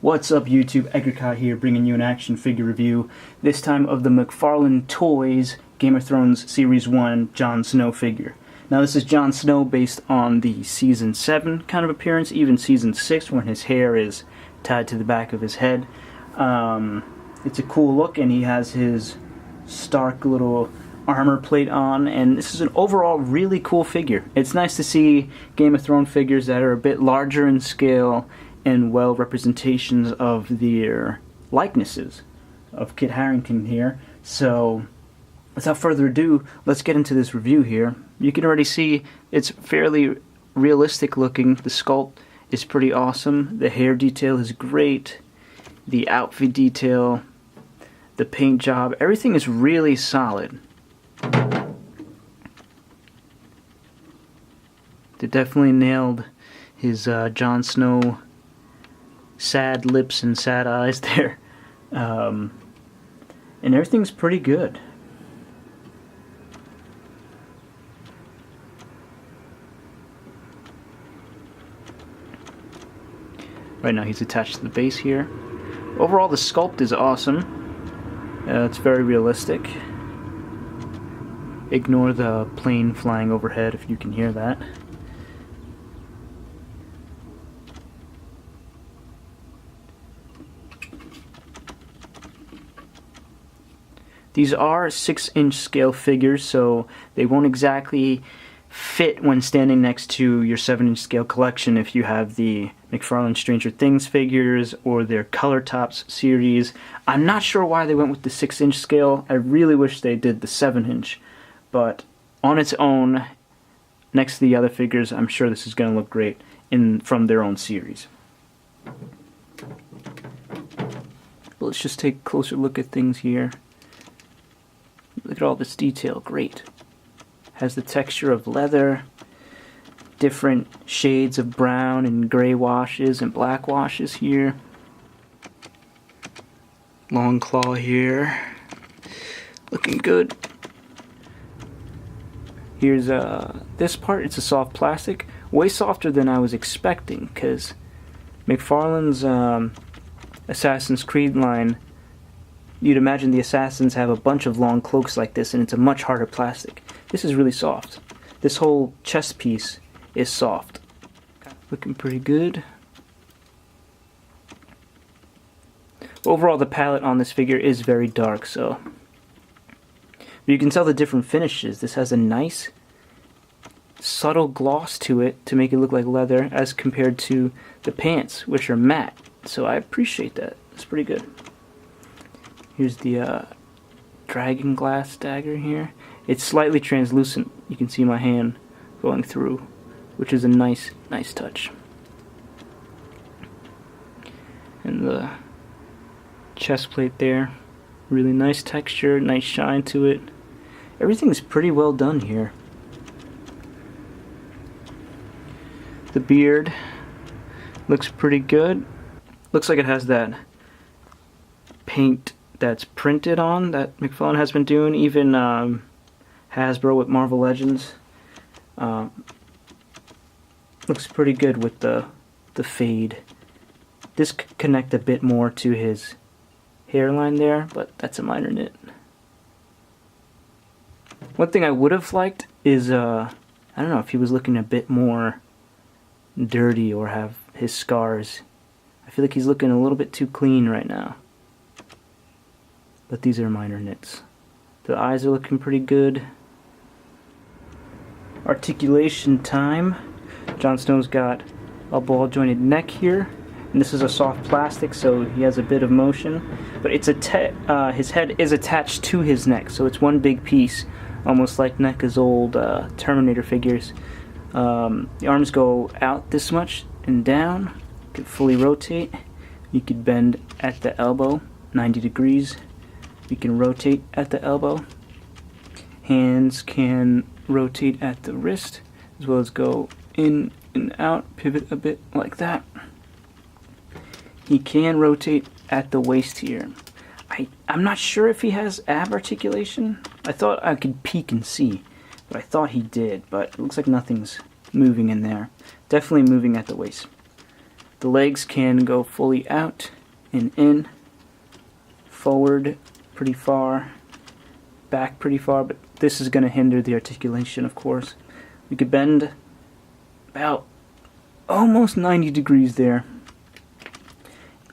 What's up YouTube, Edgar here bringing you an action figure review, this time of the McFarlane Toys Game of Thrones Series 1 Jon Snow figure. Now this is Jon Snow based on the Season 7 kind of appearance, even Season 6 when his hair is tied to the back of his head. It's a cool look and he has his Stark little armor plate on, and this is an overall really cool figure. It's nice to see Game of Thrones figures that are a bit larger in scale and well representations of their likenesses of Kit Harington here. So without further ado, let's get into this review here. You can already see it's fairly realistic looking. The sculpt is pretty awesome. The hair detail is great. The outfit detail, the paint job, everything is really solid. They definitely nailed his Jon Snow sad lips and sad eyes there. And everything's pretty good. Right now he's attached to the base here. Overall the sculpt is awesome. It's very realistic. Ignore the plane flying overhead if you can hear that. These are 6-inch scale figures, so they won't exactly fit when standing next to your 7-inch scale collection if you have the McFarlane Stranger Things figures or their Color Tops series. I'm not sure why they went with the 6-inch scale. I really wish they did the 7-inch, but on its own, next to the other figures, I'm sure this is going to look great from their own series. But let's just take a closer look at things here. Look at all this detail, great. Has the texture of leather, different shades of brown and gray washes and black washes here. Long claw here, looking good. Here's this part, it's a soft plastic, way softer than I was expecting, because McFarlane's Assassin's Creed line, you'd imagine the assassins have a bunch of long cloaks like this, and it's a much harder plastic. This is really soft. This whole chest piece is soft. Looking pretty good. Overall, the palette on this figure is very dark, so you can tell the different finishes. This has a nice, subtle gloss to it to make it look like leather, as compared to the pants, which are matte. So I appreciate that. It's pretty good. Here's the dragon glass dagger here. It's slightly translucent. You can see my hand going through, which is a nice touch. And the chest plate there, really nice texture, nice shine to it. Everything's pretty well done here. The beard looks pretty good. Looks like it has that paint that's printed on that McFarlane has been doing, even Hasbro with Marvel Legends. Looks pretty good with the fade. This could connect a bit more to his hairline there, but that's a minor nit. One thing I would have liked is, I don't know, if he was looking a bit more dirty or have his scars. I feel like he's looking a little bit too clean right now. But these are minor nits. The eyes are looking pretty good. Articulation time. Jon Snow's got a ball jointed neck here, and this is a soft plastic, so he has a bit of motion. But it's his head is attached to his neck, so it's one big piece, almost like NECA's old Terminator figures. The arms go out this much and down. You can fully rotate. You could bend at the elbow, 90 degrees. You can rotate at the elbow. Hands can rotate at the wrist, as well as go in and out, pivot a bit like that. He can rotate at the waist here. I'm not sure if he has ab articulation. I thought I could peek and see, but I thought he did, but it looks like nothing's moving in there. Definitely moving at the waist. The legs can go fully out and in, forward pretty far, back pretty far, but this is going to hinder the articulation, of course. We could bend about almost 90 degrees there.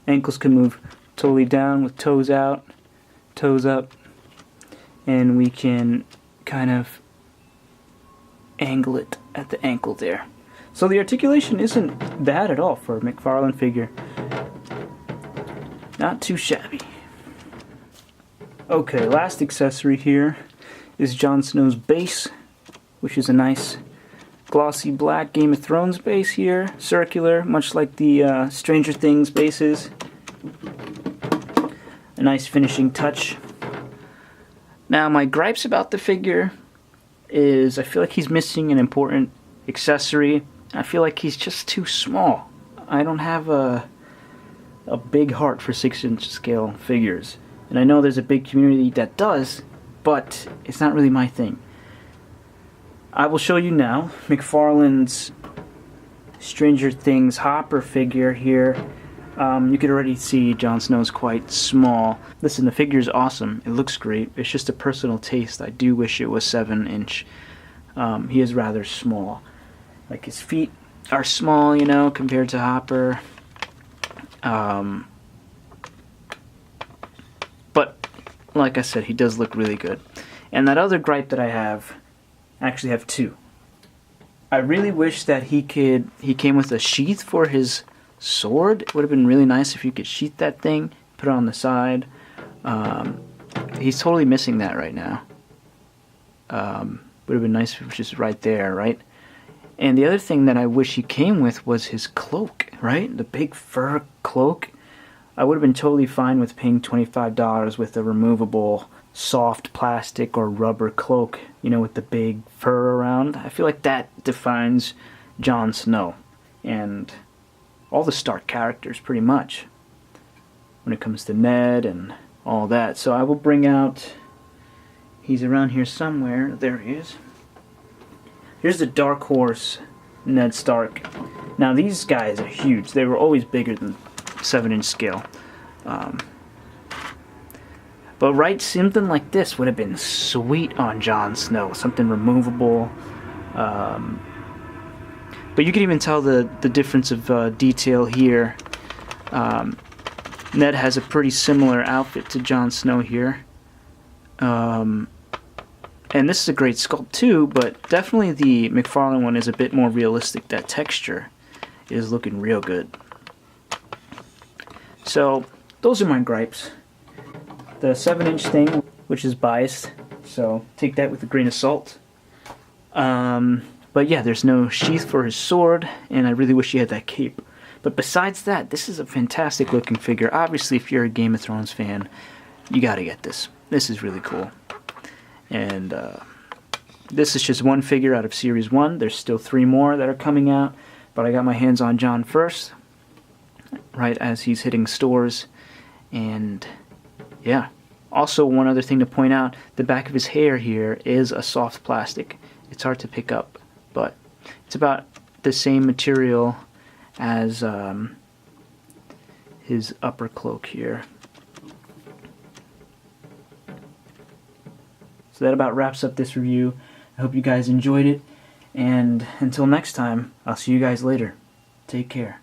Ankles can move totally down with toes out, toes up, and we can kind of angle it at the ankle there. So the articulation isn't bad at all for a McFarlane figure. Not too shabby. Okay, last accessory here is Jon Snow's base, which is a nice glossy black Game of Thrones base here, circular, much like the Stranger Things bases. A nice finishing touch. Now my gripes about the figure is I feel like he's missing an important accessory. I feel like he's just too small. I don't have a big heart for 6-inch scale figures. And I know there's a big community that does, but it's not really my thing. I will show you now McFarlane's Stranger Things Hopper figure here. You can already see Jon Snow's quite small. Listen, the figure is awesome. It looks great. It's just a personal taste. I do wish it was 7-inch. He is rather small. Like his feet are small, you know, compared to Hopper. But like I said, he does look really good. And that other gripe that I have, I actually have two. I really wish that he came with a sheath for his sword. It would have been really nice if you could sheath that thing, put it on the side. He's totally missing that right now. Would have been nice if it was just right there, right? And the other thing that I wish he came with was his cloak, right? The big fur cloak. I would have been totally fine with paying $25 with a removable soft plastic or rubber cloak, you know, with the big fur around. I feel like that defines Jon Snow and all the Stark characters pretty much when it comes to Ned and all that. So I will bring out, he's around here somewhere. There he is. Here's the Dark Horse Ned Stark. Now these guys are huge. They were always bigger than 7-inch scale. But right, something like this would have been sweet on Jon Snow. Something removable. But you can even tell the difference of detail here. Ned has a pretty similar outfit to Jon Snow here. And this is a great sculpt too, but definitely the McFarlane one is a bit more realistic. That texture is looking real good. So, those are my gripes. The 7-inch thing, which is biased, so take that with a grain of salt. But yeah, there's no sheath for his sword, and I really wish he had that cape. But besides that, this is a fantastic looking figure. Obviously, if you're a Game of Thrones fan, you gotta get this. This is really cool. And this is just one figure out of Series 1. There's still 3 more that are coming out, but I got my hands on Jon first, right as he's hitting stores. And yeah, also one other thing to point out, the back of his hair here is a soft plastic. It's hard to pick up, but it's about the same material as his upper cloak here. So that about wraps up this review. I hope you guys enjoyed it, and until next time, I'll see you guys later. Take care.